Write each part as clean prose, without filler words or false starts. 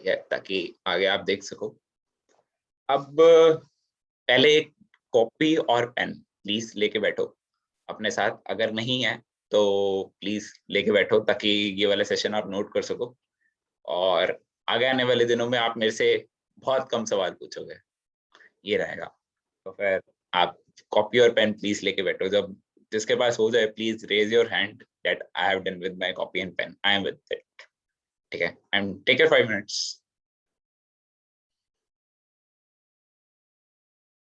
ठीक है, ताकि आगे आप देख सको। अब पहले एक कॉपी और पेन प्लीज लेके बैठो अपने साथ, अगर नहीं है तो प्लीज लेके बैठो ताकि ये वाला सेशन आप नोट कर सको, और आगे आने वाले दिनों में आप मेरे से बहुत कम सवाल पूछोगे, ये रहेगा। तो फिर आप कॉपी और पेन प्लीज लेके बैठो। जब जिसके पास हो जाए please raise your hand that I have done with my copy and pen, I am with it. ठीक है, and take your 5 minutes.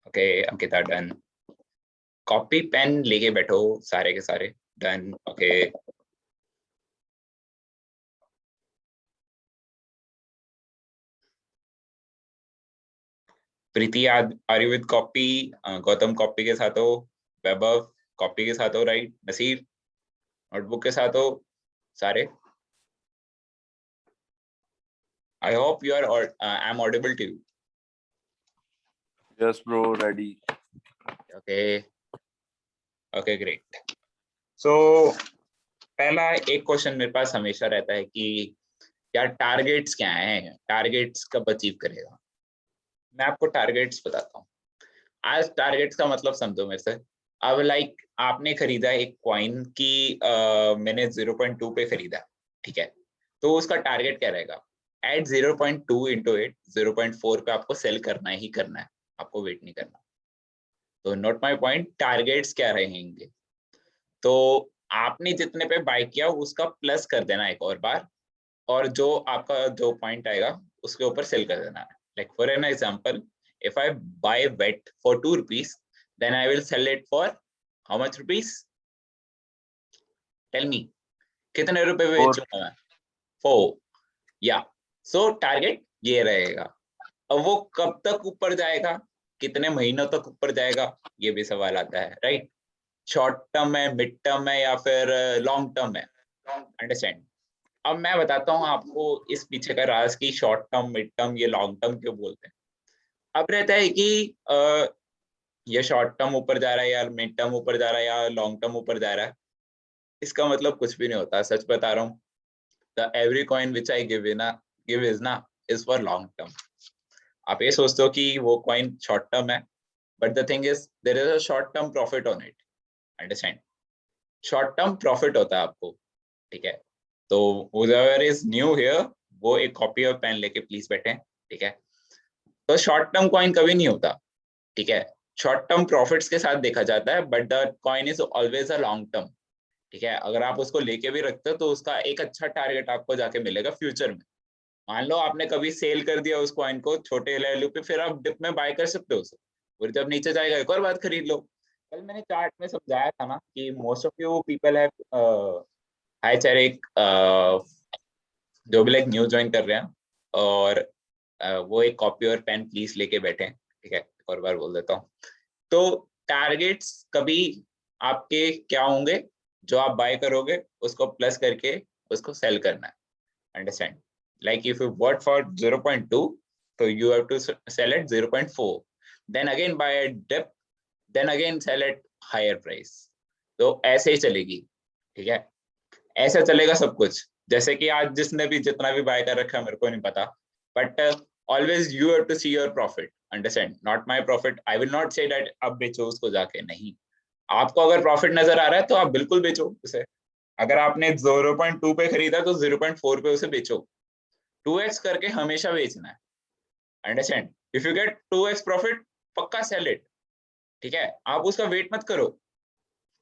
Okay Ankita, done. Copy pen लेके बैठो सारे के सारे। Done. Okay. Preeti, are you with copy? Gautam copy के साथ हो, वैभव कॉपी के साथ हो, राइट? नसीर नोटबुक के साथ हो सारे? I hope you are I am audible to you. Yes, bro, ready. Okay okay, great. So पहला एक क्वेश्चन मेरे पास हमेशा रहता है कि यार टारगेट्स क्या हैं, टारगेट्स कब अचीव करेगा? मैं आपको टारगेट्स बताता हूँ। आज टारगेट्स का मतलब समझो मेरे से। अब लाइक आपने खरीदा एक कॉइन की, मैंने 0.2 पे खरीदा, ठीक है, तो उसका टारगेट क्या रहेगा? एट 0.2 इंटू इट 0.4 पे आपको सेल करना ही करना है, आपको वेट नहीं करना। तो नोट माई पॉइंट, टारगेट्स क्या रहेंगे? तो आपने जितने पे बाय किया उसका प्लस कर देना एक और बार, और जो आपका जो पॉइंट आएगा उसके ऊपर सेल कर देना है। Like for an example, if I buy vet for 2 rupees, then I will sell it for how much rupees? Tell me, कितने रुपए बेचूंगा मैं? 4। या सो टारगेट ये रहेगा। अब वो कब तक ऊपर जाएगा, कितने महीनों तक ऊपर जाएगा, ये भी सवाल आता है, राइट? शॉर्ट टर्म है, मिड टर्म है, या फिर लॉन्ग टर्म है? अंडरस्टैंड? अब मैं बताता हूँ आपको इस पीछे का राज की शॉर्ट टर्म, मिड टर्म, ये लॉन्ग टर्म क्यों बोलते हैं। अब रहता है कि ये शॉर्ट टर्म ऊपर जा रहा है या मिड टर्म ऊपर जा रहा है या लॉन्ग टर्म ऊपर जा रहा है, इसका मतलब कुछ भी नहीं होता, सच बता रहा हूँ। The every coin which I give is ना इज फॉर लॉन्ग टर्म। आप ये सोचते हो कि वो कॉइन शॉर्ट टर्म है, but the thing is there is a short term profit on it. Understand? Short term profit होता है आपको, ठीक है? तो whoever is new here, वो एक कॉपी और पेन लेके प्लीज बैठे, ठीक है? तो शॉर्ट टर्म कॉइन कभी नहीं होता, ठीक है? शॉर्ट टर्म प्रॉफिट्स के साथ देखा जाता है, but the coin is always a long term, ठीक है? अगर आप उसको लेके भी रखते हो तो उसका एक अच्छा टारगेट आपको जाके मिलेगा फ्यूचर में। मान लो आपने कभी सेल कर दिया उस कॉइन को छोटे वैल्यू पे, फिर आप डिप में बाय कर सकते हो उसे, और जब नीचे जाएगा एक और बात खरीद लो। कल मैंने चार्ट में समझाया था ना कि most of you people have, hi Charik, जो भी लाइक न्यू ज्वाइन कर रहे हैं, और वो एक कॉपी और पेन प्लीज लेके बैठे हैं, ठीक है? एक और बार बोल देता हूँ। तो टारगेट्स कभी आपके क्या होंगे? जो आप बाय करोगे उसको प्लस करके उसको सेल करना है। Understand? Like if you bought for 0.2, तो you have to sell at 0.4, then again buy at dip, then again sell at higher price. तो ऐसे ही चलेगी, ठीक है? ऐसा चलेगा सब कुछ। जैसे कि आज जिसने भी जितना भी बाय कर रखा है मेरे को नहीं पता, but always you have to see your profit. Understand? Not my profit. I will not say that अब बेचो उसको जाके, नहीं। आपको अगर प्रॉफिट नजर आ रहा है तो आप बिल्कुल बेचो उसे। अगर आपने 0.2 पे खरीदा तो 0.4 पे उसे बेचो। 2x करके हमेशा बेचना है। Understand? If you get 2x profit, पक्का सेल इट, ठीक है? आप उसका वेट मत करो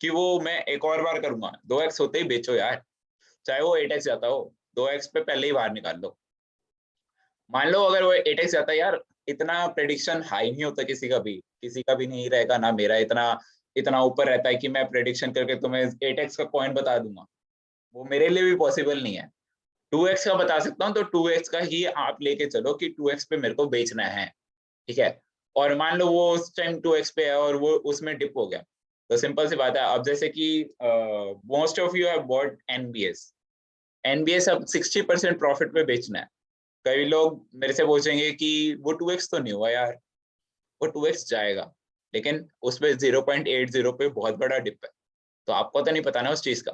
कि वो मैं एक और बार करूंगा। 2x होते ही बेचो यार, चाहे वो 8x जाता हो। 2x पे पहले ही बाहर निकाल लो। मान लो अगर वो 8x जाता है यार, इतना प्रेडिक्शन हाई नहीं होता किसी का भी नहीं रहेगा ना मेरा इतना इतना ऊपर रहता है कि मैं प्रेडिक्शन करके तुम्हें 8x का पॉइंट बता दूंगा। वो मेरे लिए भी पॉसिबल नहीं है। 2x का बता सकता हूँ, तो 2x का ही आप लेके चलो कि 2x पे मेरे को बेचना है, ठीक है? और मान लो वो उस टाइम 2x पे है और वो उसमें डिप हो गया, तो सिंपल सी बात है। अब जैसे कि most of you have bought NBS. NBS अब 60% प्रॉफिट पे बेचना है। कई लोग मेरे से पूछेंगे कि वो 2x तो नहीं हुआ यार। वो 2x जाएगा, लेकिन उसपे 0.80 पे बहुत बड़ा डिप है, तो आपको तो नहीं पता ना उस चीज का।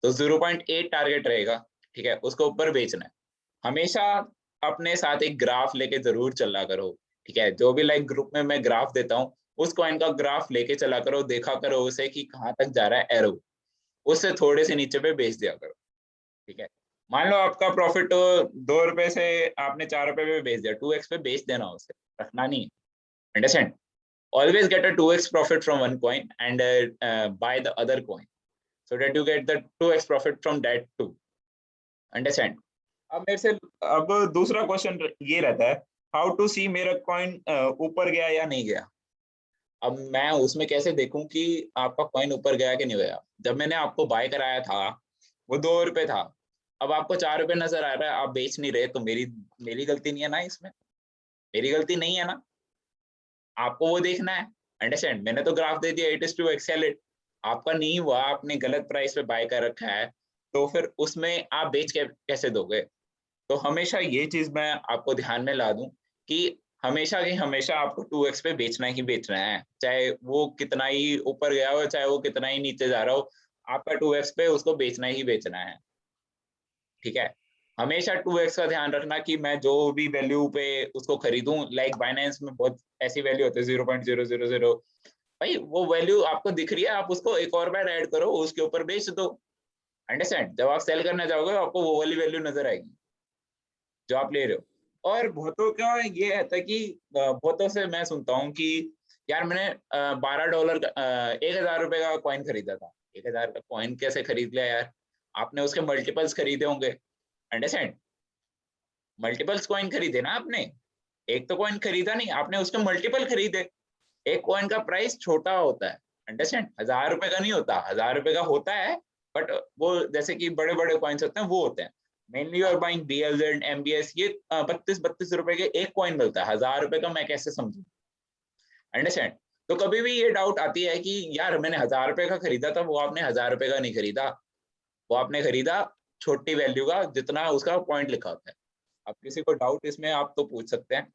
तो 0.8 टारगेट रहेगा, ठीक है? उसको ऊपर बेचना है हमेशा। अपने साथ एक ग्राफ लेके जरूर चला करो, ठीक है। जो भी लाइक ग्रुप में मैं ग्राफ देता हूँ, उस कॉइन का ग्राफ लेके चला करो, देखा करो उसे कि कहाँ तक जा रहा है एरो, उससे थोड़े से नीचे पे बेच दिया करो, ठीक है। मान लो आपका प्रॉफिट 2 रुपए से आपने 4 रुपए पे बेच दिया, 2x पे बेच देना, उसे रखना नहीं है, understand. Always get a 2x profit from one coin and buy the other coin so that you get the 2x profit from that too. Understand? अब मेरे से अब दूसरा क्वेश्चन ये रहता है, हाउ टू सी मेरा कॉइन ऊपर गया या नहीं गया। अब मैं उसमें कैसे देखूं कि आपका कॉइन ऊपर गया कि नहीं गया। जब मैंने आपको बाय कराया था वो 2 रुपए था, अब आपको 4 रुपए नजर आ रहा है, आप बेच नहीं रहे, तो मेरी मेरी गलती नहीं है ना इसमें, मेरी गलती नहीं है ना, आपको वो देखना है, अंडरस्टैंड। मैंने तो ग्राफ दे दिया, it is to excel it, आपका नहीं हुआ, आपने गलत प्राइस पे बाय कर रखा है, तो फिर उसमें आप बेच के कैसे दोगे। तो हमेशा ये चीज मैं आपको ध्यान में ला दूं कि हमेशा की हमेशा आपको 2x पे बेचना ही बेचना है, चाहे वो कितना ही ऊपर गया हो, चाहे वो कितना ही नीचे जा रहा हो, आपका 2x पे उसको बेचना ही बेचना है, ठीक है। हमेशा 2x का ध्यान रखना कि मैं जो भी वैल्यू पे उसको खरीदूं, लाइक बाइनेंस में बहुत ऐसी वैल्यू होती है 0.000, भाई वो वैल्यू आपको दिख रही है, आप उसको एक और बार ऐड करो, उसके ऊपर बेच दो, अंडरस्टैंड। जब आप सेल करना चाहोगे आपको वो वाली वैल्यू नजर आएगी जो आप ले रहे हो। और बहुतों का ये रहता है कि बहुतों से मैं सुनता हूँ कि यार मैंने $12 का 1,000 रुपए का कॉइन खरीदा था, 1,000 का कॉइन कैसे खरीद लिया यार, आपने उसके मल्टीपल्स खरीदे होंगे, अंडरस्टैंड। मल्टीपल्स कॉइन खरीदे ना आपने, एक तो कॉइन खरीदा नहीं आपने, उसके मल्टीपल खरीदे। एक कॉइन का प्राइस छोटा होता है, अंडरस्टैंड, 1,000 रुपए का नहीं होता, 1,000 रुपए का होता है, बट वो जैसे कि बड़े बड़े कॉइन्स होते हैं वो होते हैं। Mainly you are buying BLZ MBS, ये 32-32 रुपए के एक कॉइन मिलता है, 1,000 रुपए का मैं कैसे समझू, अंडरस्टैंड। तो कभी भी ये डाउट आती है कि यार मैंने 1,000 रुपए का खरीदा था, वो आपने 1,000 रुपए का नहीं खरीदा, वो आपने खरीदा छोटी वैल्यू का, जितना उसका पॉइंट लिखा होता है। अब किसी को डाउट इसमें आप तो पूछ सकते हैं,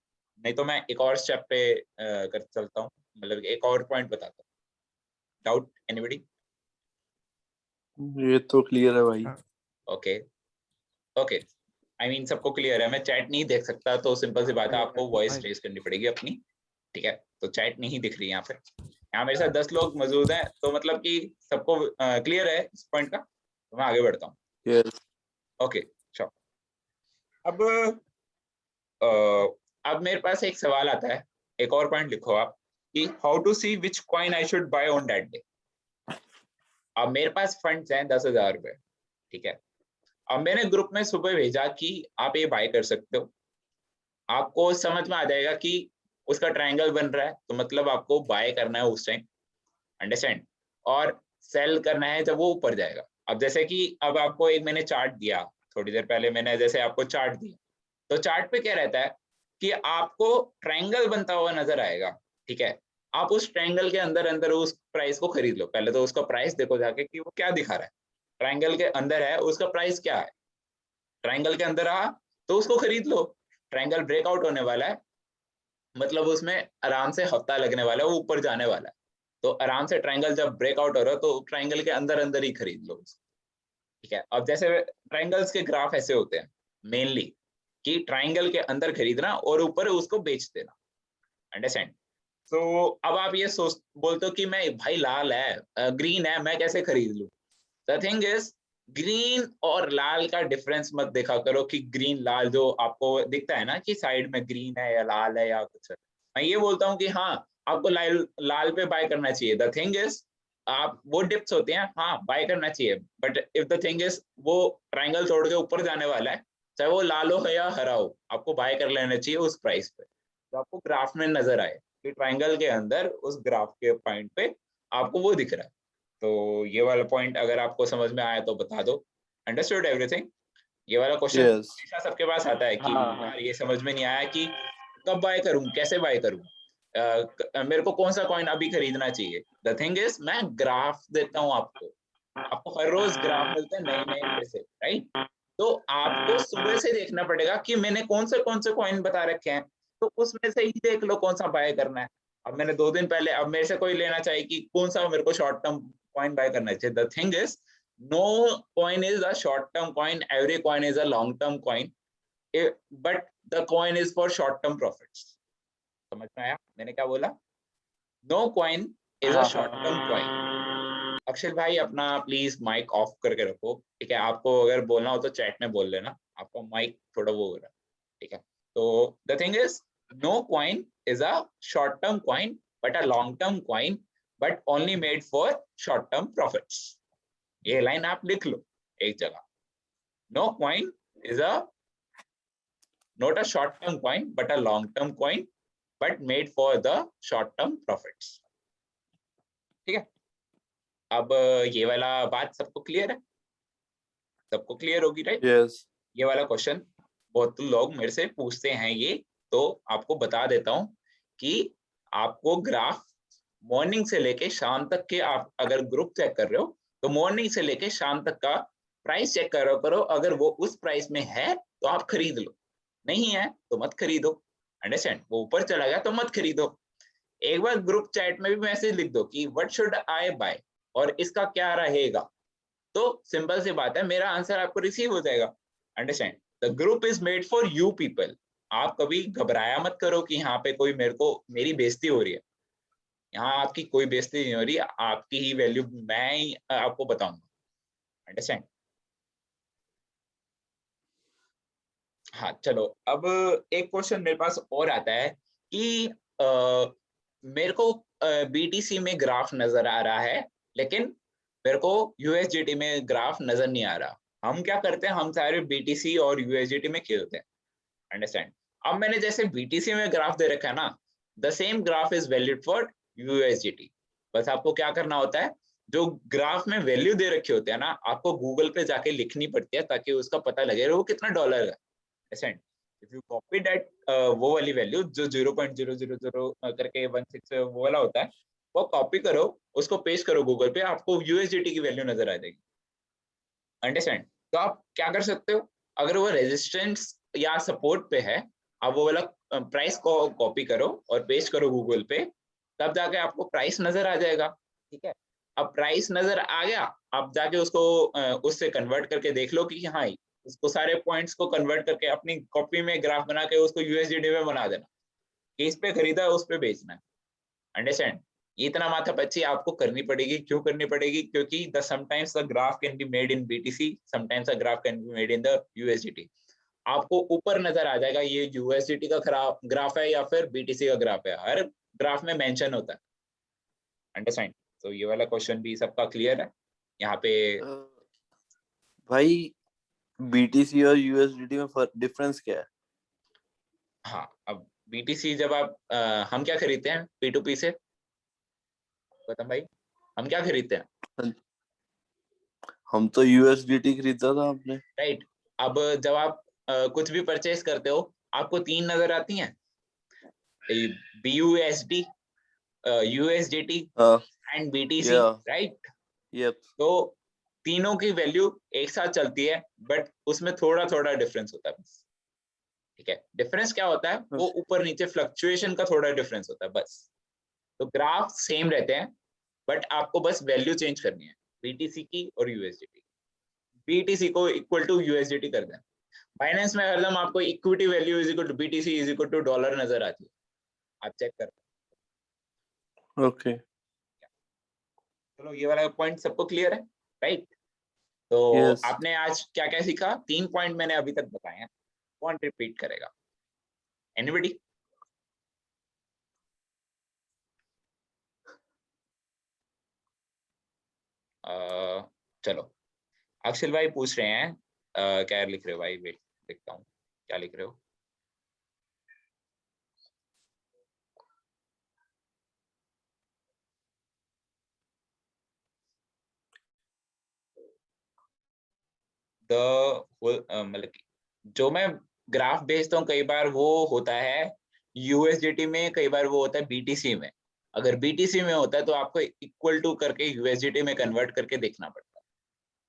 नहीं तो मैं एक और स्टेप पे कर चलता हूँ, मतलब एक और पॉइंट बताता हूँ। Doubt anybody? ये तो क्लियर है भाई। ओके ओके, आई मीन सबको क्लियर है। मैं चैट नहीं देख सकता, तो सिंपल सी बात है, आपको वॉइस रेज करनी पड़ेगी अपनी, ठीक है। तो चैट नहीं दिख रही यहाँ पे, यहाँ मेरे साथ 10 लोग मौजूद हैं, तो मतलब कि सबको क्लियर है इस पॉइंट का, तो मैं आगे बढ़ता हूँ। यस ओके चलो, अब अब मेरे पास एक सवाल आता है, एक और पॉइंट लिखो आप कि how to see which coin I should buy on that day. अब मेरे पास फंड्स हैं 10,000 रुपए, ठीक है। अब मैंने ग्रुप में सुबह भेजा कि आप ये बाय कर सकते हो, आपको समझ में आ जाएगा कि उसका ट्रायंगल बन रहा है, तो मतलब आपको बाय करना है उस टाइम, अंडरस्टैंड। और सेल करना है जब वो ऊपर जाएगा। अब जैसे कि अब आपको एक मैंने चार्ट दिया, थोड़ी देर पहले मैंने जैसे आपको चार्ट दिया, तो चार्ट पे क्या रहता है कि आपको ट्रायंगल बनता हुआ नजर आएगा, ठीक है। आप उस ट्रायंगल के अंदर अंदर उस प्राइस को खरीद लो, पहले तो उसका प्राइस देखो जाके कि वो क्या दिखा रहा है, ट्रायंगल के अंदर है उसका प्राइस क्या है, ट्रायंगल के अंदर आ तो उसको खरीद लो। ट्रायंगल ब्रेकआउट होने वाला है, मतलब उसमें आराम से हफ्ता लगने वाला है, वो ऊपर जाने वाला है, तो आराम से ट्रायंगल जब ब्रेकआउट हो रहा है तो ट्रायंगल के अंदर अंदर ही खरीद लो, ठीक है। अब जैसे ट्रायंगल्स के ग्राफ ऐसे होते हैं मेनली कि ट्रायंगल के अंदर खरीदना और ऊपर उसको बेच देना, अंडरस्टैंड। तो अब आप ये सोच बोलते हो कि मैं भाई लाल है ग्रीन है, मैं कैसे खरीद लूं। द थिंग इज, ग्रीन और लाल का डिफरेंस मत देखा करो कि ग्रीन लाल जो आपको दिखता है ना कि साइड में ग्रीन है या लाल है या कुछ है। मैं ये बोलता हूँ कि हाँ, आपको लाल लाल पे बाय करना चाहिए। द थिंग इज, आप वो डिप्स होते हैं, हाँ बाय करना चाहिए, but if the thing is वो ट्रायंगल तोड़ के ऊपर जाने वाला है, चाहे वो लाल हो या हरा हो, आपको बाय कर लेना चाहिए उस प्राइस पे, तो आपको ग्राफ में नजर आए कि ट्रायंगल के अंदर उस ग्राफ के पॉइंट पे आपको वो दिख रहा है। तो ये वाला पॉइंट अगर आपको समझ में आया तो बता दो। Understood everything? ये वाला क्वेश्चन यस हमेशा सबके पास आता है कि यार ये समझ में नहीं आया कि कब बाय करूं, कैसे बाय करूं, मेरे को कौन सा कॉइन अभी खरीदना चाहिए। द थिंग इज, मैं ग्राफ देता हूं आपको, आपको हर रोज ग्राफ मिलते हैं नए नए मेरे से, राइट। तो आपको सुबह से देखना पड़ेगा कि मैंने कौन से कॉइन बता रखे हैं, तो उसमें से ही देख लो कौन सा बाय करना है। अब मैंने 2 दिन पहले, अब मेरे से कोई लेना चाहिए कि कौन सा मेरे को शॉर्ट टर्म कॉइन बाय करना चाहिए। The thing is, no coin is a short term coin, every coin is a long term coin, but the coin is for short term profits. समझ में आया मैंने क्या बोला? नो कॉइन इज अ हाँ short term coin. Akshay भाई अपना please mic off करके रखो, ठीक है? आपको अगर बोलना हो तो चैट में बोल लेना, आपका माइक थोड़ा वो हो रहा है, ठीक है? तो the thing is, no coin is a short term coin but a long term coin, but only made for short term profits. ये लाइन आप लिख लो एक जगह। No coin is a not a short term coin but a long term coin but made for the short term profits। ठीक है? अब ये वाला बात सबको क्लियर है? सबको क्लियर होगी राइट? यस ये वाला क्वेश्चन बहुत लोग मेरे से पूछते हैं, ये तो आपको बता देता हूं कि आपको ग्राफ मॉर्निंग से लेके शाम तक के, आप अगर ग्रुप चेक कर रहे हो तो मॉर्निंग से लेके शाम तक का प्राइस चेक करो। अगर वो उस प्राइस में है तो आप खरीद लो, नहीं है तो मत खरीदो। अंडरस्टैंड? वो ऊपर चला गया तो मत खरीदो। एक बार ग्रुप चैट में भी मैसेज लिख दो कि व्हाट शुड आई बाय और इसका क्या रहेगा, तो सिंपल सी बात है, मेरा आंसर आपको रिसीव हो जाएगा। Understand? The group is made for you people. आप कभी घबराया मत करो कि यहाँ पे कोई मेरी बेइज्जती हो रही है। यहाँ आपकी कोई बेइज्जती नहीं हो रही, आपकी ही वैल्यू मैं ही आपको बताऊंगा। अंडरस्टैंड? हाँ चलो, अब एक क्वेश्चन मेरे पास और आता है कि मेरे को बीटीसी में ग्राफ नजर आ रहा है लेकिन मेरे को यूएसडीटी में ग्राफ नजर नहीं आ रहा। हम क्या करते हैं, हम सारे बीटीसी और यूएसडीटी में खेलते हैं। अंडरस्टैंड? अब मैंने जैसे बीटीसी में ग्राफ दे रखा है ना, the same graph is valid for USDT. बस आपको क्या करना होता है, जो ग्राफ में वैल्यू दे रखे होते हैं ना, आपको गूगल पे जाके लिखनी पड़ती है ताकि उसका पता लगे वो कितना डॉलर है। Percent. If you copy that वो वाली वैल्यू जो 0.000 करके 16 वो वाला होता है, वो कॉपी करो, उसको पेस्ट करो गूगल पे, आपको यूएसडीटी की वैल्यू नजर आ जाएगी। अंडरस्टैंड? तो आप क्या कर सकते हो, अगर वो रेजिस्टेंस या सपोर्ट पे है, आप वो वाला प्राइस को कॉपी करो और पेस्ट करो गूगल पे, तब जाके आपको प्राइस नजर आ जाएगा। ठीक है? अब प्राइस नजर आ गया, आप जाके उसको उससे कन्वर्ट करके देख लो कि हाँ, उसको सारे पॉइंट्स को कन्वर्ट करके अपनी कॉपी में ग्राफ बना के उसको यूएसडीटी में बना देना कि इस पे खरीदा है उस पे बेचना है। अंडरस्टैंड? इतना माथापच्ची आपको करनी पड़ेगी। क्यों करनी पड़ेगी? क्योंकि the sometimes the graph can be made in BTC, sometimes the graph can be made in the USDT. आपको ऊपर नजर आ जाएगा ये यूएसडीटी का ग्राफ है या फिर बीटीसी का ग्राफ है, हर ग्राफ में मेंशन होता है। अंडरस्टैंड? तो ये वाला क्वेश्चन भी सबका क्लियर है यहाँ पे? भाई बीटीसी और यूएसडीटी में डिफरेंस क्या है? हाँ, अब बीटीसी जब आप हम क्या खरीदते हैं पी टू पी से, गौतम भाई, हम क्या खरीदते हैं? हम तो यूएसडीटी खरीदा था आपने। राइट। अब जब आप कुछ भी परचेज करते हो, आपको तीन नजर आती हैं, बीयूएसडी, यूएसडीटी हाँ एंड बीटीसी। या राइट? यप तो तीनों की वैल्यू एक साथ चलती है बट उसमें थोड़ा थोड़ा डिफरेंस होता है बस। ठीक है? डिफरेंस क्या होता है, वो ऊपर नीचे फ्लक्चुएशन का थोड़ा डिफरेंस होता है बस। तो ग्राफ सेम रहते हैं बट आपको बस वैल्यू चेंज करनी है, बीटीसी की और यूएसडीटी। बीटीसी को इक्वल टू यूएसडीटी कर दें। फाइनेंस में हरदम आपको equity value is equal to BTC is equal to dollar नजर आती है, आप चेक कर। ओके चलो, ये वाला पॉइंट सबको क्लियर है राइट? तो यस आपने आज क्या क्या सीखा? 3 पॉइंट मैंने अभी तक बताए हैं, कौन रिपीट करेगा? एनीबडी? चलो, अक्षल भाई पूछ रहे हैं, क्या लिख रहे हो भाई? वेट, देखता हूँ क्या लिख रहे हो। मतलब जो मैं ग्राफ भेजता हूँ कई बार वो होता है यूएसडीटी में, कई बार वो होता है बीटीसी में। अगर बीटीसी में होता है तो आपको इक्वल टू करके यूएसडीटी में कन्वर्ट करके देखना पड़ता है,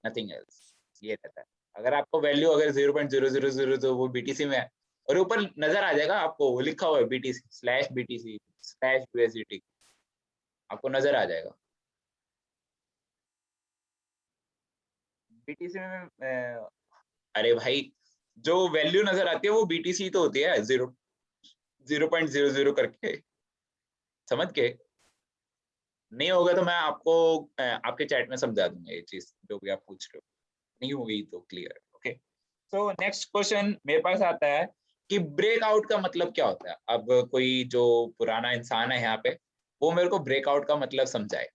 नथिंग एल्स। ये रहता है। अगर आपको वैल्यू अगर 0.0000 वो बीटीसी में है और ऊपर नजर आ जाएगा, आपको वो लिखा हुआ है BTC slash BTC slash USDT, आपको नजर आ जाएगा। बीटीसी में अरे भाई, जो वैल्यू नजर आती है वो BTC तो होती है 0.00 करके, समझ के? नहीं होगा तो मैं आपको आपके चैट में समझा दूंगा ये चीज जो भी आप पूछ रहे हो, नहीं होगी तो clear. Okay, so next question मेरे पास आता है कि ब्रेकआउट का मतलब क्या होता है। अब कोई जो पुराना इंसान है यहाँ पे, वो मेरे को ब्रेकआउट का मतलब समझाए।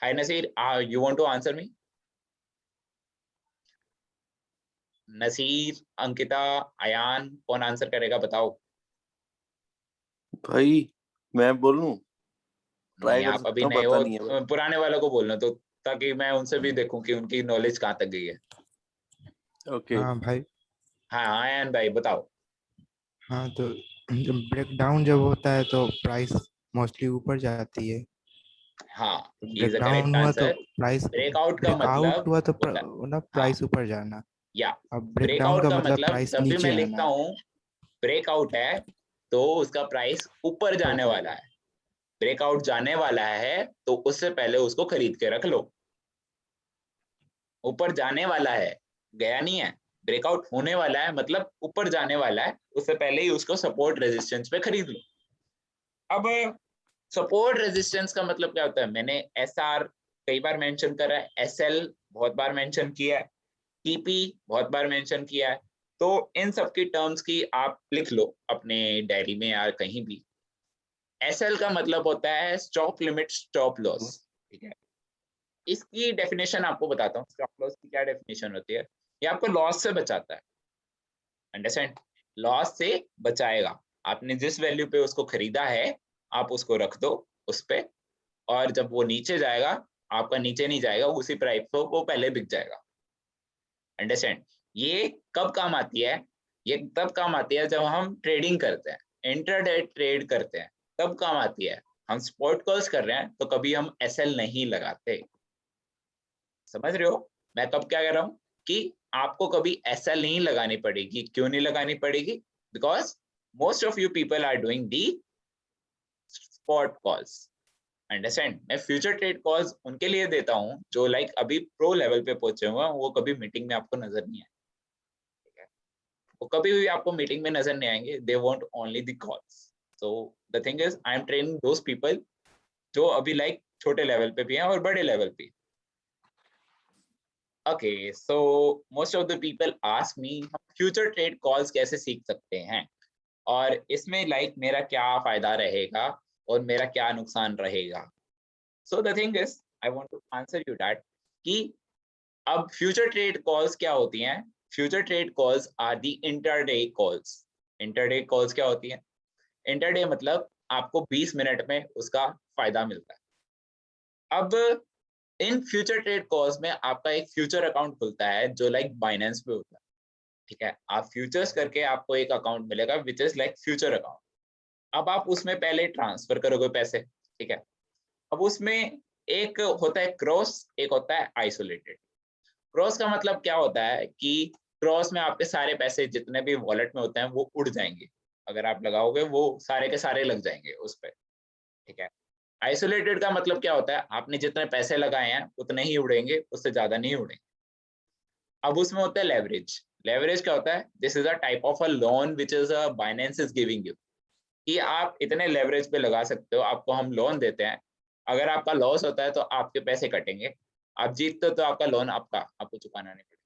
Hi Naseer, you want to answer me? Naseer, Ankita, Ayaan, कौन आंसर करेगा बताओ? भाई मैं बोलूं? नहीं, ट्राई कर आप अभी सकता हूँ, नए पता हो, नहीं है भाई। पुराने वालों को बोलना तो, ताकि मैं उनसे भी देखूं कि उनकी नॉलेज कहाँ तक गई है। ओके। हाँ भाई। हाँ अयान भाई बताओ। हाँ तो जब ब्रेक डाउन जब होता है तो प्राइस मोस्टली ऊपर जाती है। हाँ, is break the down correct हुआ तो आंसर। प्राइस, ब्रेकआउट का ब्रेकआउट मतलब हुआ तो होता है, ना हाँ, प्राइस ऊपर जाना। या अब ब्रेक डाउन ब्रेकआउट का का मतलब मतलब प्राइस जब भी मैं नीचे लिखता आना। हूँ ब्रेकआउट है तो उसका प्राइस ऊपर जाने ऊपर वाला है। ब्रेकआउट जाने वाला है तो उससे पहले उसको खरीद के रख लो। ऊपर जाने वाला है, गया नहीं है। ब्रेकआउट होने वाला है मतलब ऊपर जाने वाला है, उससे पहले ही उसको सपोर्ट रेजिस्टेंस पे खरीद लो। अब सपोर्ट रेजिस्टेंस का मतलब क्या होता है? मैंने SR कई बार मेंशन करा है, SL बहुत बार मेंशन किया है, TP बहुत बार मेंशन किया है। तो इन सब की टर्म्स की आप लिख लो अपने डायरी में या कहीं भी। SL का मतलब होता है स्टॉप लिमिट स्टॉप लॉस, ठीक है? इसकी डेफिनेशन आपको बताता हूँ, स्टॉप लॉस की क्या डेफिनेशन होती है। ये आपको लॉस से बचाता है, अंडरस्टैंड? लॉस से बचाएगा। आपने जिस वैल्यू पे उसको खरीदा है, आप उसको रख दो उस पे, और जब वो नीचे जाएगा, आपका नीचे नहीं जाएगा, उसी प्राइस पे वो पहले बिक जाएगा, अंडरस्टैंड? ये कब काम आती है? ये तब काम आती है जब हम ट्रेडिंग करते हैं, इंट्राडे ट्रेड करते हैं, तब काम आती है। हम स्पॉट कॉल्स कर रहे हैं तो कभी हम SL नहीं लगाते, समझ रहे हो? मैं कब क्या कह रहा हूँ कि आपको कभी SL नहीं लगानी पड़ेगी। क्यों नहीं लगानी पड़ेगी? Because most of you people are doing the spot calls, understand? मैं फ्यूचर ट्रेड कॉल्स उनके लिए देता हूँ जो लाइक अभी प्रो लेवल पे पहुंचे हुए हैं, वो कभी मीटिंग में आपको नजर नहीं आए, ठीक है? वो कभी भी आपको मीटिंग में नजर नहीं आएंगे, they want only the calls. So the thing is I am training those people जो अभी लाइक छोटे लेवल पे भी हैं और बड़े लेवल पे। Okay, so most of the people ask me हम फ्यूचर ट्रेड कॉल्स कैसे सीख सकते हैं, और इसमें लाइक मेरा क्या फायदा रहेगा और मेरा क्या नुकसान रहेगा। So the thing is I want to answer you that कि अब फ्यूचर ट्रेड कॉल्स क्या होती हैं? Future trade calls are the intraday calls. Intraday calls क्या होती हैं? इंटरडे मतलब आपको 20 मिनट में उसका फायदा मिलता है। अब इन फ्यूचर ट्रेड कॉल्स में आपका एक फ्यूचर अकाउंट खुलता है जो लाइक बाइनेंस पे होता है, ठीक है? आप फ्यूचर्स करके आपको एक अकाउंट मिलेगा which is like future account. अब आप उसमें पहले ट्रांसफर करोगे पैसे, ठीक है? अब उसमें एक होता है क्रॉस, एक होता है आइसोलेटेड। क्रॉस का मतलब क्या होता है कि क्रॉस में आपके सारे पैसे जितने भी वॉलेट में होते हैं वो उड़ जाएंगे। अगर आप लगाओगे वो सारे के सारे लग जाएंगे उस पर, ठीक है? आइसोलेटेड का मतलब क्या होता है? आपने जितने पैसे लगाए हैं उतने ही उड़ेंगे, उससे ज्यादा नहीं उड़ेंगे। अब उसमें होता है लेवरेज। लेवरेज क्या होता है? This is a type of a loan which is a Binance is giving you, कि आप इतने लेवरेज पे लगा सकते हो, आपको हम लोन देते हैं। अगर आपका लॉस होता है तो आपके पैसे कटेंगे, आप जीतते हो तो आपका लोन आपको चुकाना नहीं पड़ेगा,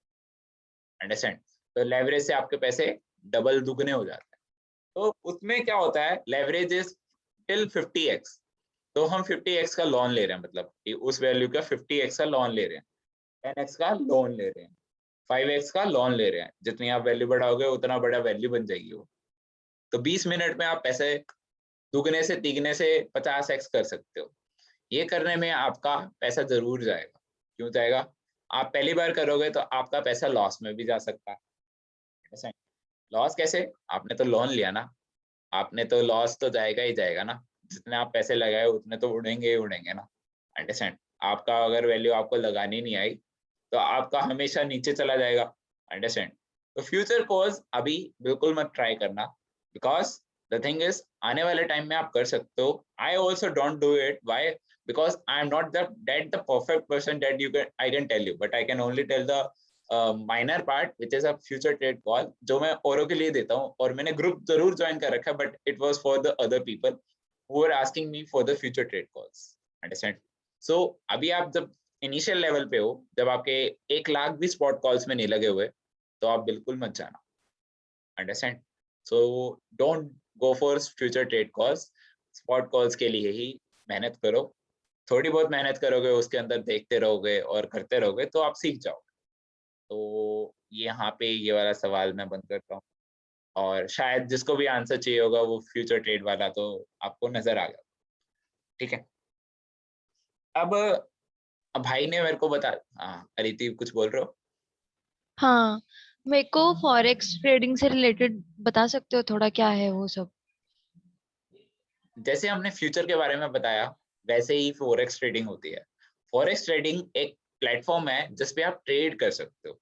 अंडरस्टैंड? तो लेवरेज से आपके पैसे डबल दुगने हो जाते हैं। तो उसमें क्या होता है? Leverage is till 50x। तो हम 50x का लोन ले रहे हैं, मतलब कि उस वैल्यू का 50x का लोन ले रहे हैं, 10x का लोन ले रहे हैं, 5x का लोन ले रहे हैं। जितनी आप वैल्यू बढ़ाओगे उतना बड़ा वैल्यू बन जाएगी वो। तो 20 मिनट में आप पैसे दुगने से तिगने से 50x कर सकते हो। ये करने में आपका पैसा जरूर जाएगा। क्यों जाएगा? आप पहली बार करोगे तो आपका पैसा लॉस में भी जा सकता है, ऐसा? लॉस कैसे? आपने तो लोन लिया ना, आपने तो लॉस तो जाएगा ही जाएगा ना। जितने आप पैसे लगाए उतने तो उड़ेंगे ही उड़ेंगे ना, अंडरस्टैंड? आपका अगर वैल्यू आपको लगानी नहीं आई तो आपका हमेशा नीचे चला जाएगा, अंडरस्टैंड? तो फ्यूचर कॉज अभी बिल्कुल मत ट्राई करना, बिकॉज द थिंग इज आने वाले टाइम में आप कर सकते हो। I also don't do it, why? Because I am not that the perfect person that you can I can tell you, but I can only tell the minor part which is a future trade call जो मैं औरों के लिए देता हूँ, और मैंने group जरूर ज्वाइन कर रखा है, but it was for the other people who are asking me for the future trade calls. Understand? So अभी आप जब इनिशियल लेवल पे हो, जब आपके 1 लाख भी स्पॉट कॉल्स में नहीं लगे हुए, तो आप बिल्कुल मत जाना। Understand? So don't go for future trade calls. Spot calls के लिए ही मेहनत करो, थोड़ी बहुत मेहनत करोगे, उसके अंदर देखते रहोगे और करते रहोगे तो आप सीख जाओगे। तो यहाँ पे ये वाला सवाल मैं बंद करता हूँ, और शायद जिसको भी आंसर चाहिए होगा वो फ्यूचर ट्रेड वाला तो आपको नजर आ गया। ठीक है, अब भाई ने मेरे को बता, हाँ अदिति कुछ बोल रहे हो? हाँ, मेरे को फॉरेक्स ट्रेडिंग से रिलेटेड बता सकते हो थोड़ा, क्या है वो सब? जैसे हमने फ्यूचर के बारे में बताया, वैसे ही फॉरेक्स ट्रेडिंग होती है। फॉरेक्स ट्रेडिंग एक प्लेटफॉर्म है जिसपे आप ट्रेड कर सकते हो।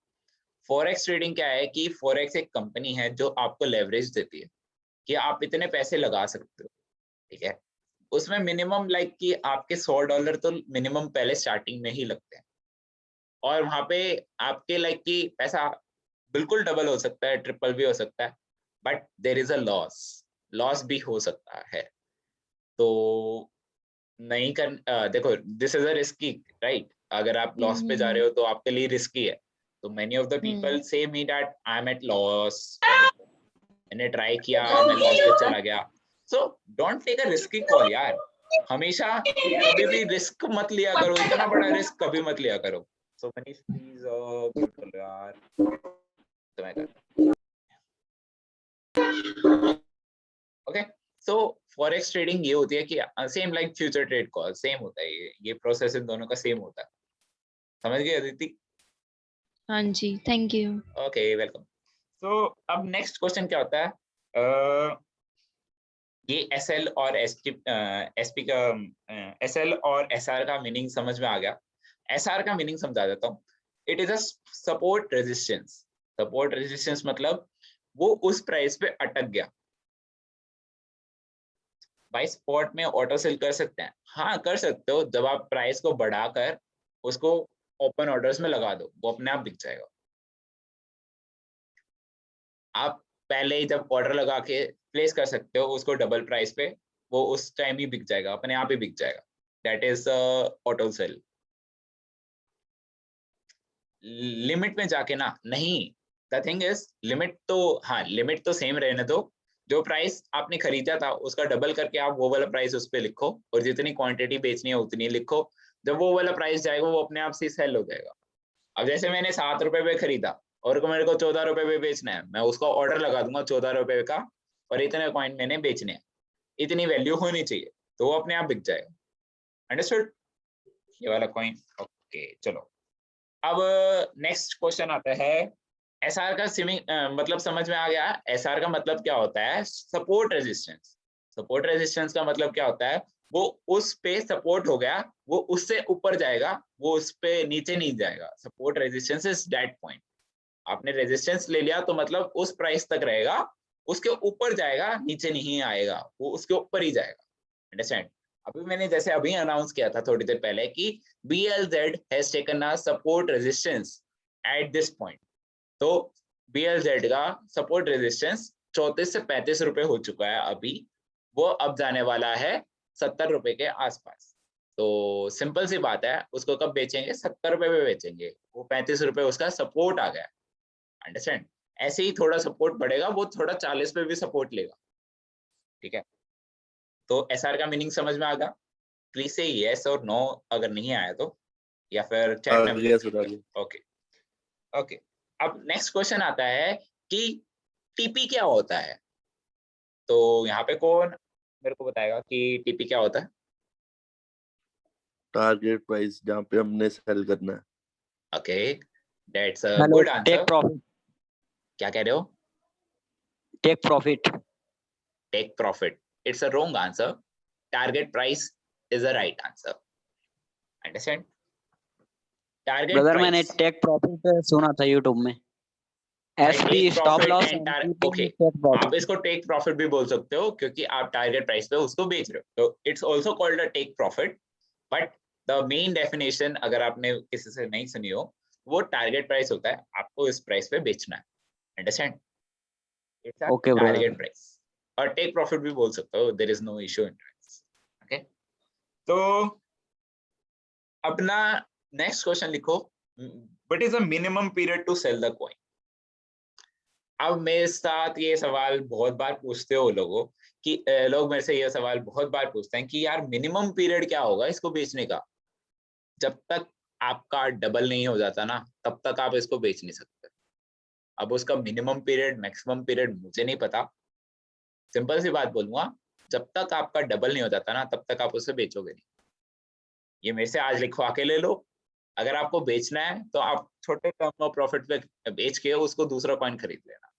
फॉरेक्स ट्रेडिंग क्या है कि फॉरेक्स एक कंपनी है जो आपको लेवरेज देती है कि आप इतने पैसे लगा सकते हो। ठीक है, उसमें मिनिमम लाइक कि आपके $100 तो मिनिमम पहले स्टार्टिंग में ही लगते हैं, और वहां पे आपके लाइक कि पैसा बिल्कुल डबल हो सकता है, ट्रिपल भी हो सकता है, but there is a loss भी हो सकता है। तो नहीं कर देखो, this is a risky, right? अगर आप लॉस पे जा रहे हो तो आपके लिए रिस्की है। तो मेनी ऑफ द पीपल से me that I am at loss, मैंने ट्राई किया, मैं लॉस पे चला गया। So don't take a risky call यार, हमेशा कभी भी रिस्क मत लिया करो, इतना बड़ा रिस्क कभी मत लिया करो। सो मनीष प्लीज म्यूट कर लो यार, तो मैं कर ओके। सो फॉरेक्स ट्रेडिंग ये होती है कि same like future trade call same होता है, ये प्रोसेस इन दोनों का सेम होता है। समझ गए अदिति? हाँ जी, thank you. Okay, welcome. So अब नेक्स्ट क्वेश्चन क्या होता है, ये एसएल और एसपी का एसएल और एसआर का मीनिंग समझ में आ गया। एसआर का मीनिंग समझा देता हूँ। It is a support resistance. Support resistance मतलब वो उस प्राइस पे अटक गया। भाई स्पॉट में ऑटो सेल कर सकते हैं? हाँ कर सकते हो, जब आप प्राइस को बढ़ाकर उसको ओपन ऑर्डर्स में लगा दो, वो अपने आप बिक जाएगा। आप पहले ही जब ऑर्डर लगा के प्लेस कर सकते हो उसको डबल प्राइस पे, वो उस टाइम ही बिक जाएगा, अपने आप ही बिक जाएगा। That is auto sell. Limit में जाके ना नहीं, द थिंग इज लिमिट तो, हाँ लिमिट तो सेम रहने दो। जो प्राइस आपने खरीदा था उसका डबल करके आप वो वाला प्राइस उस पर लिखो, और जितनी क्वांटिटी बेचनी है उतनी लिखो। जब वो वाला प्राइस जाएगा वो अपने आप से सेल हो जाएगा। अब जैसे मैंने 7 रुपए पे खरीदा और मेरे को 14 रुपए पे बेचना है, मैं उसका ऑर्डर लगा दूंगा 14 रुपए का, और इतने कॉइन मैंने बेचने हैं, इतनी वैल्यू होनी चाहिए, तो वो अपने आप बिक जाएगा। अंडरस्टूड? ये वाला कॉइन। ओके चलो, अब नेक्स्ट क्वेश्चन आता है। एसआर का मतलब समझ में आ गया। एसआर का मतलब क्या होता है? Support resistance. सपोर्ट रेजिस्टेंस का मतलब क्या होता है? वो उस पे सपोर्ट हो गया, वो उससे ऊपर जाएगा, वो उस पे नीचे नहीं जाएगा। Support resistance is that point. आपने रेजिस्टेंस ले लिया तो मतलब उस प्राइस तक रहेगा, उसके ऊपर जाएगा, नीचे नहीं आएगा, वो उसके ऊपर ही जाएगा। अंडरस्टैंड? अभी मैंने जैसे अभी अनाउंस किया था थोड़ी देर पहले कि BLZ has taken a support resistance at this point। तो BLZ का सपोर्ट रेजिस्टेंस 34 से 35 रुपए हो चुका है अभी, वो अब जाने वाला है 70 रुपए के आसपास। तो सिंपल सी बात है, उसको कब बेचेंगे? 70 रुपए पे बेचेंगे, वो 35 रुपए उसका सपोर्ट आ गया। अंडरस्टैंड? ऐसे ही थोड़ा सपोर्ट बढ़ेगा, वो थोड़ा 40 पे भी सपोर्ट लेगा। ठीक है, तो एसआर का मीनिंग समझ में आ गया? प्लीज से यस और नो अगर नहीं आया तो, या फिर चैट में। ओके ओके, अब नेक्स्ट क्वेश्चन आता है कि टीपी क्या होता है। तो यहाँ पे कौन मेरे को बताएगा कि टीपी क्या होता है? टारगेट प्राइस जहाँ पे हमने सेल करना है। Okay, that's a good answer. Take profit. क्या कह रहे हो? Take profit. Take profit, it's a wrong answer. Target price is a right answer. Understand? Target brother मैंने प्राइस, टेक प्रॉफिट सुना था यूट्यूब में। एसपी स्टॉप लॉस ओके, आप इसको टेक प्रॉफिट भी बोल सकते हो क्योंकि आप टारगेट प्राइस पे उसको बेच रहे हो, तो it's also called a take profit. But the main definition अगर आपने किसी से नहीं सुनी हो वो टारगेट प्राइस होता है, आपको इस प्राइस पे बेचना है, understand? It's a Okay, brother. Target price, और टेक प्रॉफिट भी बोल सकते हो, there is no issue in price. Okay, तो अपना नेक्स्ट क्वेश्चन लिखो, what is the minimum period to sell the coin? अब मेरे साथ ये सवाल बहुत बार पूछते हो लोगों कि लोग मेरे से ये सवाल बहुत बार पूछते हैं कि यार मिनिमम पीरियड क्या होगा इसको बेचने का? जब तक आपका डबल नहीं हो जाता ना, तब तक आप इसको बेच नहीं सकते। अब उसका मिनिमम पीरियड मैक्सिमम पीरियड मुझे नहीं पता, सिंपल सी बात बोलूंगा, जब तक आपका डबल नहीं हो जाता ना, तब तक आप उसे बेचोगे नहीं। ये मेरे से आज लिखवा के ले लो, अगर आपको बेचना है तो आप छोटे टर्म ऑफ प्रॉफिट पे बेच के उसको दूसरा कॉइन खरीद लेना।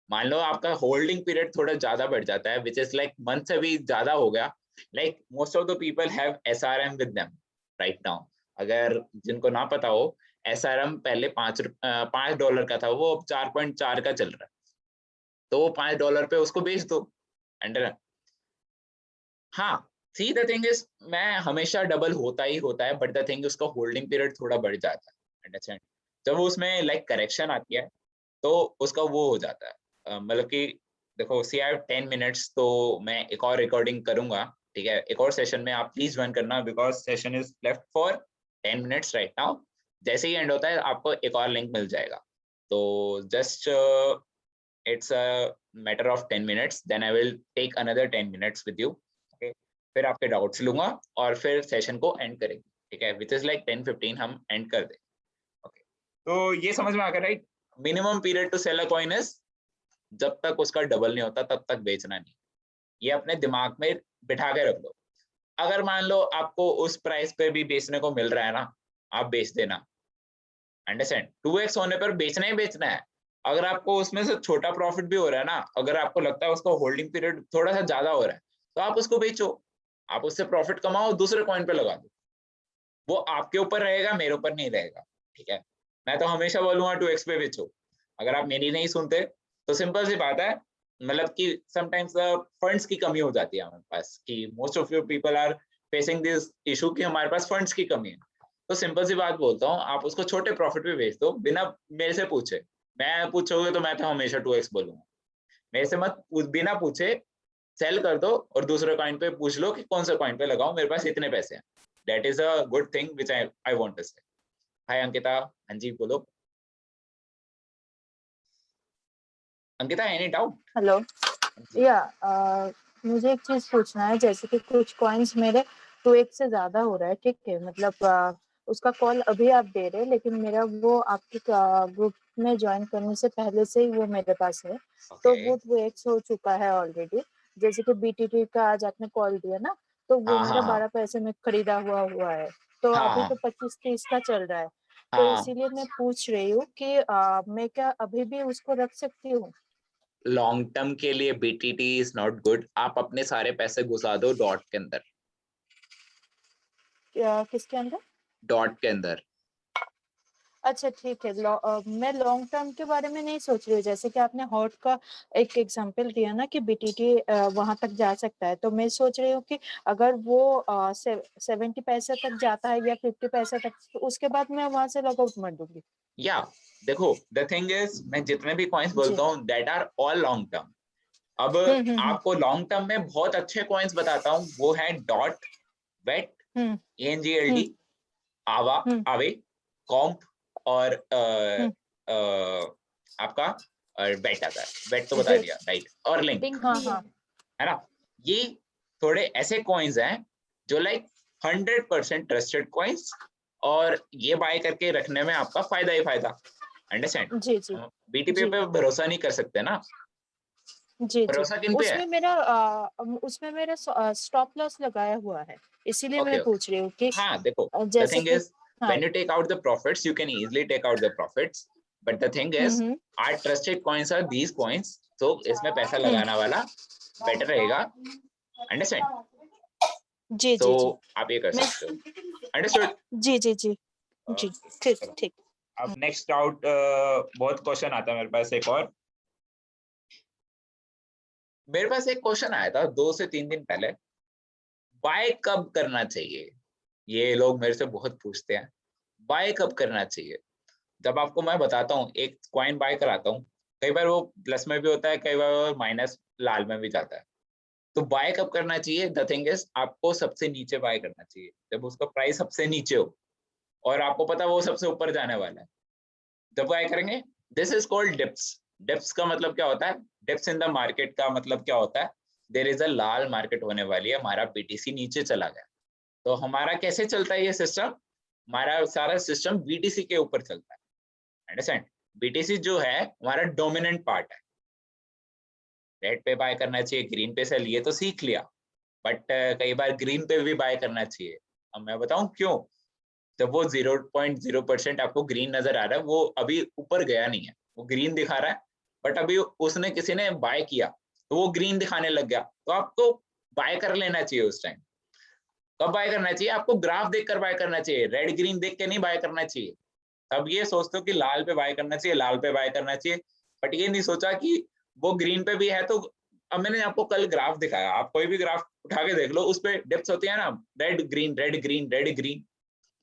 मान लो आपका होल्डिंग पीरियड थोड़ा ज्यादा बढ़ जाता है, विच इज लाइक मंथ से भी ज्यादा हो गया, like most of the people have SRM with them right now. अगर जिनको ना पता हो, एसआरएम पहले $5 का था, वो अब 4.4 का चल रहा है, तो वो $5 पे उसको बेच दो। अंडर हाँ, सी द थिंग इज, मैं हमेशा डबल होता ही होता है, बट द थिंग उसका होल्डिंग पीरियड थोड़ा बढ़ जाता है, अंडरस्टैंड? जब उसमें लाइक करेक्शन आती है तो उसका वो हो जाता है, मतलब कि देखो सी आई हैव 10 मिनट्स, तो मैं एक और रिकॉर्डिंग करूंगा, ठीक है? एक और सेशन में आप प्लीज ज्वाइन करना, because session is left for 10 minutes right now. जैसे ही एंड होता है आपको एक और लिंक मिल जाएगा, तो just it's a matter of 10 minutes, then I will take another 10 minutes with you, okay? फिर आपके डाउट्स लूंगा और फिर सेशन को एंड करेंगे, ठीक है? विच इज लाइक 10-15 हम एंड कर दें, ओके? तो ये समझ में आ गया right? Minimum period to sell a coin is जब तक उसका डबल नहीं होता तब तक बेचना नहीं। ये अपने दिमाग में बिठा के रख लो। अगर मान लो आपको उस प्राइस पे भी बेचने को मिल रहा है ना, आप बेच देना, अंडरस्टैंड? 2x होने पर बेचना ही बेचना है। अगर आपको उसमें से छोटा प्रॉफिट भी हो रहा है ना, अगर आपको लगता है उसका होल्डिंग पीरियड थोड़ा सा ज्यादा हो रहा है, तो आप उसको बेचो, आप उससे प्रॉफिट कमाओ, दूसरे कॉइन पे लगा दो। वो आपके ऊपर रहेगा, मेरे ऊपर नहीं रहेगा, ठीक है? मैं तो हमेशा बोलूंगा 2x पे बेचो। अगर आप मेरी नहीं सुनते तो सिंपल सी बात है, मतलब कि समटाइम्स फंड्स की कमी हो जाती है हमारे पास, कि most of you people are facing this issue कि हमारे पास फंड्स की कमी है। तो सिंपल सी बात बोलता हूँ, आप उसको छोटे प्रॉफिट पे बेच दो बिना मेरे से पूछे। मैं पूछोगे तो मैं तो हमेशा 2x बोलूंगा, मेरे से मत बिना पूछे सेल कर दो और दूसरे कॉइन पे पूछ लो कि कौन सा कॉइन पे लगाओ, मेरे पास इतने पैसे हैं। That is a good thing which I want to say. Hi Ankita, हाँ जी बोलो अंकिता, एनी डाउट? हेलो या मुझे एक चीज पूछना है, जैसे कि कुछ कॉइन्स मेरे 2x से ज्यादा हो रहा है, ठीक है? मतलब उसका कॉल अभी आप दे रहे हैं, लेकिन मेरा वो आपके ग्रुप में ज्वाइन करने से पहले से ही वो मेरे पास है, तो वो 2x हो चुका है ऑलरेडी। जैसे कि BTT का आज आपने कॉल दिया ना, तो वो हाँ मेरा हाँ 12 पैसे में खरीदा हुआ है, तो हाँ अभी हाँ तो 25-30 का चल रहा है। तो हाँ, इसीलिए मैं पूछ रही हूँ कि मैं क्या अभी भी उसको रख सकती हूँ? लॉन्ग टर्म के लिए BTT इज नॉट गुड। आप अपने सारे पैसे घुसा दो डॉट के अंदर, किसके अंदर? डॉट के अंदर। अच्छा ठीक है। मैं लॉन्ग टर्म के बारे में नहीं सोच रही हूँ, जैसे कि आपने हॉट का एक एग्जांपल दिया ना कि BTT वहां तक जा सकता है, तो मैं सोच रही हूँ कि अगर वो 70 पैसे तक जाता है या 50 पैसे तक, तो उसके बाद मैं वहां से लॉग आउट मार दूंगी। या देखो द थिंग इज, मैं जितने भी कॉइन्स जी। बोलता हूँ that are all long term. अब आपको लॉन्ग टर्म में बहुत अच्छे कॉइन्स बताता हूँ, वो है डॉट, वेट, हम्म ANGLD, हम्म आवा, हम्म आवे, कॉम्प और हम्म आपका वेट आता है, वेट तो बता वेट। दिया राइट, और लिंक, लिंक हाँ भी हाँ है। है ना? ये थोड़े ऐसे कॉइन्स हैं जो लाइक 100% ट्रस्टेड कॉइन्स, और ये बाय करके रखने में आपका फायदा ही फायदा, अंडरस्टैंड? जी जी BTP जी पे भरोसा नहीं कर सकते ना, जी जी। भरोसा किन पे है? उसमें मेरा स्टॉप लॉस लगाया हुआ है, इसीलिए ओके मैं ओके, पूछ रही हूँ कि हाँ देखो द जैसे थिंग कि इज, हाँ। when you take out the profits you can easily take out the profits, but the thing is hmm our trusted coins are these coins, so इसमें पैसा हम्म लगाना वाला बेटर रहेगा, अंडरस्टैंड? जी सो जी जी। आप ये कर मैं सकते हो, अंडरस्टूड? जी जी जी जी। ठीक चलो ठीक। अब नेक्स्ट डाउट, बहुत क्वेश्चन आता है मेरे पास। एक और मेरे पास एक क्वेश्चन आया था 2 से 3 दिन पहले, बाय कब करना चाहिए? ये लोग मेरे से बहुत पूछते हैं, बाय कब करना चाहिए? जब आपको मैं बताता हूँ एक कॉइन बाय कराता हूँ, कई बार वो प्लस में भी होता है, कई बार वो माइनस लाल में भी जाता है। तो बाय कब करना चाहिए? द थिंग इज आपको सबसे नीचे बाय करना चाहिए, जब उसका प्राइस सबसे नीचे हो और आपको पता है वो सबसे ऊपर जाने वाला है, जब बाय करेंगे। This is called dips. Dips का मतलब क्या होता है? डिप्स इन द मार्केट का मतलब क्या होता है? देयर इज अ लाल मार्केट होने वाली है, हमारा बीटीसी नीचे चला गया। तो हमारा कैसे चलता है ये सिस्टम? हमारा सारा सिस्टम बीटीसी के ऊपर चलता है, अंडरस्टैंड? बीटीसी जो है हमारा डोमिनेंट पार्ट है। रेड पे बाय करना चाहिए, ग्रीन पे सेल, ये तो सीख लिया, बट कई बार ग्रीन पे भी बाय करना चाहिए। अब मैं बताऊं क्यों? जब वो 0.0% आपको ग्रीन नजर आ रहा है, वो अभी ऊपर गया नहीं है, वो ग्रीन दिखा रहा है, बट अभी उसने किसी ने बाय किया तो वो ग्रीन दिखाने लग गया, तो आपको बाय कर लेना चाहिए उस टाइम। कब बाय करना चाहिए? आपको ग्राफ देखकर बाय करना चाहिए, रेड ग्रीन देख के नहीं बाय करना चाहिए। तब ये सोचते हो कि लाल पे बाय करना चाहिए, लाल पे बाय करना चाहिए, बट ये नहीं सोचा कि वो ग्रीन पे भी है। तो अब मैंने आपको कल ग्राफ दिखाया, आप कोई भी ग्राफ उठा के देख लो, उस पे डिप्स होती है ना, red green red green red green,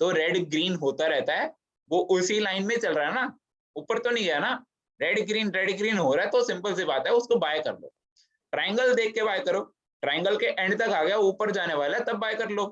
तो रेड ग्रीन होता रहता है, वो उसी लाइन में चल रहा है ना, ऊपर तो नहीं गया ना। रेड ग्रीन हो रहा है, तो सिंपल सी बात है, उसको बाय कर लो। ट्राइंगल देख के बाय करो, ट्राइंगल के एंड तक आ गया, ऊपर जाने वाला है, तब बाय कर लो,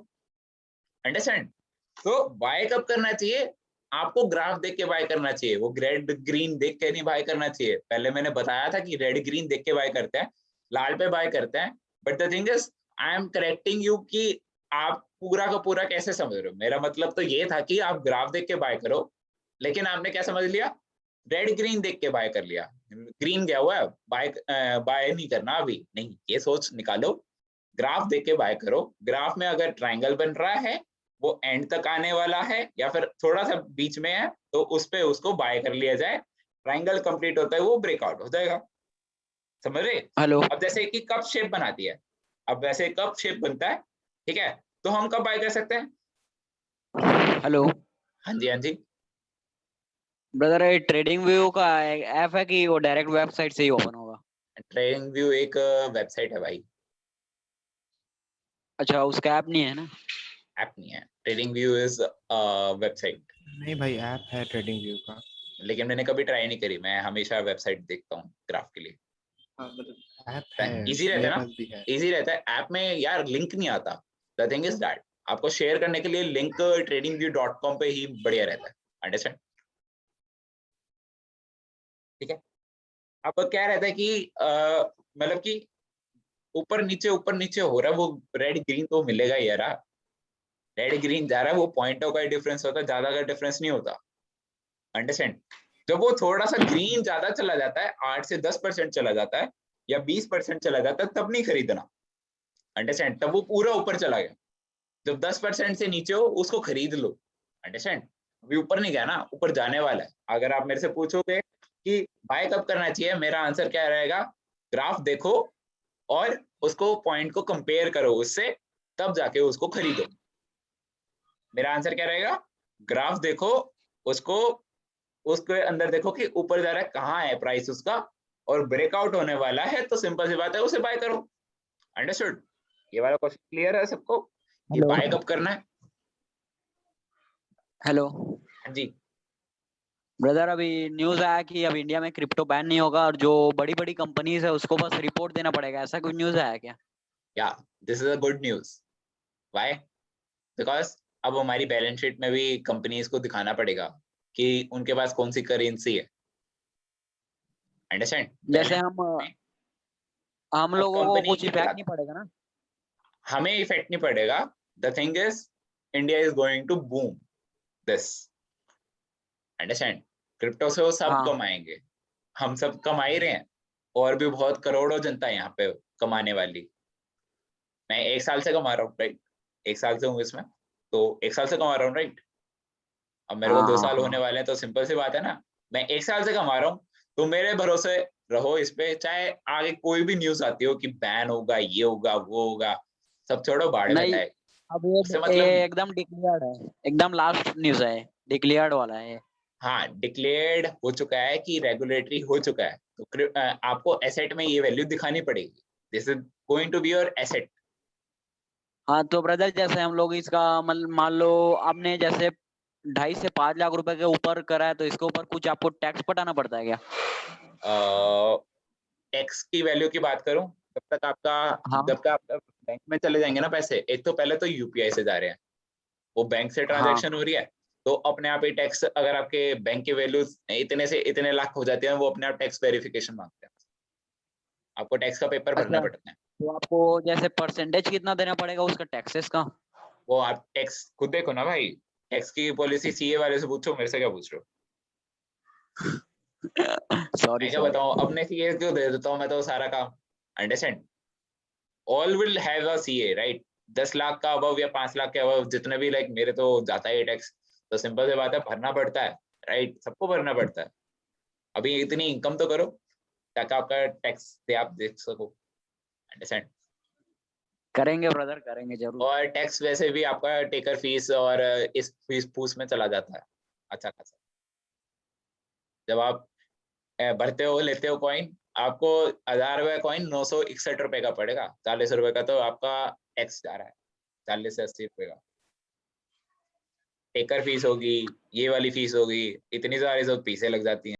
अंडरस्टैंड? तो बाय कब करना चाहिए? आपको ग्राफ देख के बाय करना चाहिए, वो रेड ग्रीन देख के नहीं बाय करना चाहिए। पहले मैंने बताया था कि रेड ग्रीन देख के बाय करते हैं, लाल पे बाय करते हैं, but the thing is I am correcting you कि आप पूरा का पूरा कैसे समझ रहे हो। मेरा मतलब तो ये था कि आप ग्राफ देख के बाय करो, लेकिन आपने क्या समझ लिया? रेड ग्रीन देख के बाय कर लिया, ग्रीन गया हुआ है, बाय नहीं करना अभी नहीं, ये सोच निकालो। ग्राफ देख के बाय करो, ग्राफ में अगर ट्राइंगल बन रहा है, वो एंड तक आने वाला है या फिर थोड़ा सा बीच में है, तो उस पे उसको बाय कर लिया जाए। ट्राइंगल कंप्लीट होता है, वो ब्रेकआउट हो जाएगा, समझ रहे? हेलो अब जैसे कि कप शेप बनाती है, अब वैसे कप शेप बनता है, ठीक है, तो हम कब बाय कर सकते हैं? हेलो हाँ जी, हाँ जी। ब्रदर, ये ट्रेडिंग व्यू का ऐप है कि वो डायरेक्ट वेबसाइट से ही ओपन होगा? ट्रेडिंग व्यू एक वेबसाइट है भाई, अच्छा, उसका ऐप नहीं है ना? ऐप नहीं है। ट्रेडिंग व्यू इज वेबसाइट, नहीं भाई, ऐप है ट्रेडिंग व्यू का। लेकिन मैंने कभी ट्राई नहीं करी, मैं हमेशा वेबसाइट देखता हूँ ग्राफ के लिए। हाँ, मतलब ऐप है, इजी रहता मेरे है ना, पास भी है। इजी रहता है। ऐप में यार लिंक नहीं आता, द थिंग इज दैट आपको शेयर करने के लिए लिंक tradingview.com पे ही बढ़िया रहता है, अंडरस्टैंड? ठीक है। अब क्या रहता है कि मतलब कि ऊपर नीचे हो रहा है, वो रेड ग्रीन तो मिलेगा ही यार, रेड ग्रीन जा रहा है, वो पॉइंटों का डिफरेंस होता है, ज्यादा का डिफरेंस नहीं होता, अंडरस्टैंड? जब वो थोड़ा सा ग्रीन ज्यादा चला जाता है, 8 से 10% चला जाता है या 20% चला जाता है, तब नहीं खरीदना, अंडरस्टैंड? तब वो पूरा ऊपर चला गया। जब 10% से नीचे हो, उसको खरीद लो, अंडरस्टैंड? अभी ऊपर नहीं गया ना, ऊपर जाने वाला है। अगर आप मेरे से पूछोगे कि बाय कब करना चाहिए, मेरा आंसर क्या रहेगा? ग्राफ देखो और उसको पॉइंट को कंपेयर करो उससे, तब जाके उसको खरीदो। मेरा आंसर क्या रहेगा? ग्राफ देखो, उसको उसके अंदर देखो कि ऊपर जा रहा है, कहाँ है प्राइस उसका, और ब्रेकआउट होने वाला है, तो सिंपल सी बात है, उसे बाय करो, अंडरस्टूड? ये वाला क्वेश्चन क्लियर है सबको कि हेलो बाय कब करना है? हेलो हाँ जी। ब्रदर, अभी न्यूज आया कि अब इंडिया में क्रिप्टो बैन नहीं होगा और जो बड़ी बड़ी कंपनीज है उसको बस रिपोर्ट देना पड़ेगा, ऐसा कुछ न्यूज आया क्या? या this is a good news. Why? Because अब हमारी बैलेंस शीट में भी कंपनीज को दिखाना पड़ेगा कि उनके पास कौन सी करेंसी है, अंडरस्टैंड? जैसे हम अब लोगों को कंपनी कुछ क्या इफेक्ट नहीं दिखाता, पड़ेगा ना? हमें इफेक्ट नहीं पड़ेगा। The thing is India is going to boom this, understand? Crypto से वो सब हाँ कमाएंगे, हम सब कमा ही रहे हैं, और भी बहुत करोड़ों जनता है यहाँ पे कमाने वाली। मैं 1 साल से कमा रहा हूँ, राइट? 1 साल से हूँ इसमें, तो 1 साल से कमा रहा हूँ, राइट? अब मेरे को हाँ 2 साल हाँ होने हाँ वाले हैं, तो सिंपल सी बात है ना, मैं 1 साल से कमा रहा हूँ, तो मेरे भरोसे रहो इस पे, चाहे आगे कोई भी न्यूज आती हो कि बैन होगा, ये होगा, वो होगा, सब छोड़ो, बाढ़ में नहीं, जाए, अब उससे ये मतलब नहीं। एकदम डिक्लेयर्ड है, एकदम लास्ट न्यूज है, डिक्लेयर्ड वाला है। हाँ, डिक्लेयर्ड हो चुका है कि रेगुलेटरी हो चुका है, तो आपको एसेट में ये वैल्यू दिखानी पड़ेगी, this is going to be your asset. हाँ तो ब्रदर, जैसे हम लोग इसका मान लो आपने जैसे 2.5 से 5 लाख रुपए के ऊपर करा है तो इसके ऊपर कुछ आपको टैक्स पटाना पड़ता है क्या? टैक्स की वैल्यू की बात करूं, जब तक आपका हाँ। जब तक आपका बैंक में चले जाएंगे ना पैसे, एक तो पहले तो यूपीआई से जा रहे हैं, वो बैंक से ट्रांजैक्शन हो रही है, तो अपने आप ही टैक्स, अगर आपके बैंक की वैल्यू इतने से इतने लाख हो जाती है, वो अपने आप टैक्स वेरिफिकेशन मांगते हैं, आपको टैक्स का पेपर भरना अच्छा, पड़ता है। तो आपको जैसे परसेंटेज कितना देना पड़ेगा उसका टैक्सेस का? वो आप टैक्स खुद देखो ना भाई, टैक्स की पॉलिसी सीए वाले से पूछो, मेरे से क्या पूछ रहे हो? सॉरी मैं क्या सॉरी। बताऊं, अपने सीए क्यों दे देता हूं मैं तो सारा काम, understand? All will have a CA, right? 10 lakh का अबव या 5 लाख के अबव जितने भी, लाइक मेरे तो जाता है टैक्स, तो सिंपल सी बात है, भरना पड़ता है, राइट? सबको भरना पड़ता है। अभी इतनी इनकम तो करो ताकि आपका टैक्स से आप देख सको, अंडरस्टैंड? करेंगे ब्रदर, करेंगे जरूर। और टैक्स वैसे भी आपका टेकर फीस और इस फीस फूस में चला जाता है अच्छा खासा। जब आप भरते हो, लेते हो कॉइन, आपको 1000 रुपए कॉइन 961 रुपए का पड़ेगा, 40 रुपए का तो आपका टैक्स जा रहा है, 40 से 80 रुपए का टेकर फीस होगी, ये वाली फीस होगी, इतनी सारी सब फीसें लग जाती हैं।